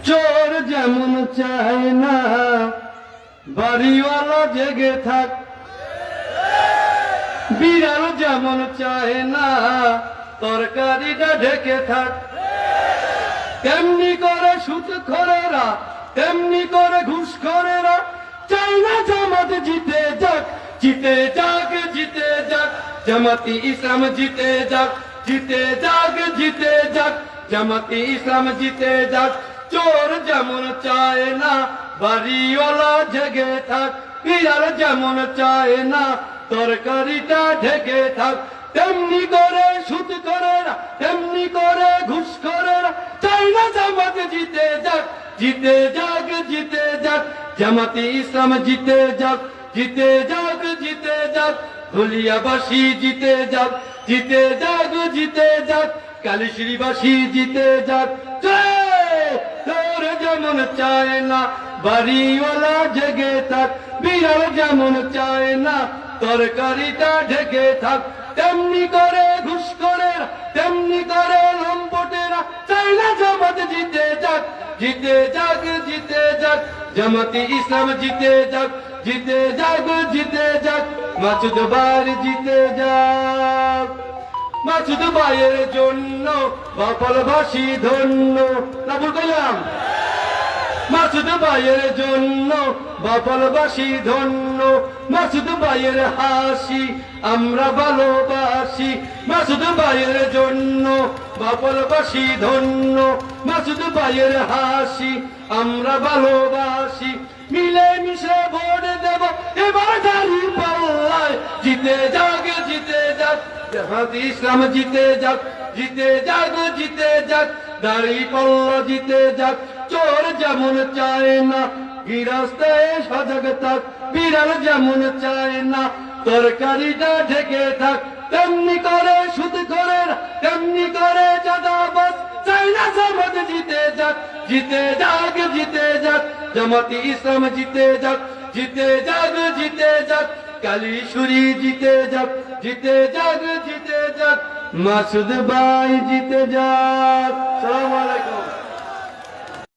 চোর যেমন চায় না বাড়িওয়ালা জেগে থাক, বিড়াল যেমন চায় না তরকারিটা ঢেকে থাক, তেমনি করে সুদখোরেরা, তেমনি করে ঘুষখোরেরা চাই না জামাত জিতে যাক, জিতে যাক, জিতে যাক, জামাতি ইসলাম জিতে যাক, জিতে যাক, জিতে যাক, জামাতি ইসলাম জিতে যাক। চোর যেমন চায় না বাড়িওয়ালা জেগে থাক, বিড়াল যেমন চায় না তরকারিটা ঢেকে থাক, তেমনি করে সুদখোরেরা, তেমনি করে ঘুষখোরেরা চাই না জামাত জিতে যাক, জিতে যাক, জিতে যাক, জামাতি ইসলাম জিতে যাক, জিতে যাক, জিতে যাক, ধুলিয়াবাসী জিতে যাক, জিতে যাক, জিতে যাক, কালীশ্রীবাসী জিতে যাক। চোর যেমন চায় না বাড়িওয়ালা জেগে থাক, বিড়াল যেমন চায় না তরকারিটা ঢেকে থাক, তেমনি করে ঘুষখোরেরা, তেমনি করে লম্পটেরা চাই না জামাত জিতে যাক, জিতে যাক, জিতে যাক, জামাতি ইসলাম জিতে যাক, জিতে যাক, জিতে যাক, মাসুদ ভাই জিতে যাক। মাসুদ ভাইয়ের জন্য বাপলবাসী ধন্য, না ভুল করলাম? মাসুদ ভাইয়ের জন্য বাপলবাসী ধন্য, মাসুদ ভাইয়ের হাসি আমরা ভালোবাসি, মাসুদ ভাইয়ের জন্য বাপলবাসী ধন্য, মাসুদ ভাইয়ের হাসি আমরা ভালোবাসি, মিলে মিশে ভোট দেব এবার দাঁড়ি পাল্লায়, জিতে যাক, জিতে যাক, জামাতি ইসলাম জিতে যাক, জিতে যাক, জিতে যাক, দাঁড়ি পাল্লা জিতে যাক। চোর যেমন চায় না গৃহস্থে সজাগ থাক, বিড়াল যেমন চায় না তরকারিটা ঢেকে থাক, তেমনি করে সুদখোরেরা, তেমনি করে চাঁদাবাজ চাই না জামাত জিতে যাক, জিতে যাক, জিতে যাক, জামাতি ইসলাম জিতে যাক, জিতে যাক, জিতে যাক, কালীশ্বরী জিতে যাক, জিতে যাক, জিতে যাক, মাসুদ ভাই জিতে যাক। আসসালামু আলাইকুম।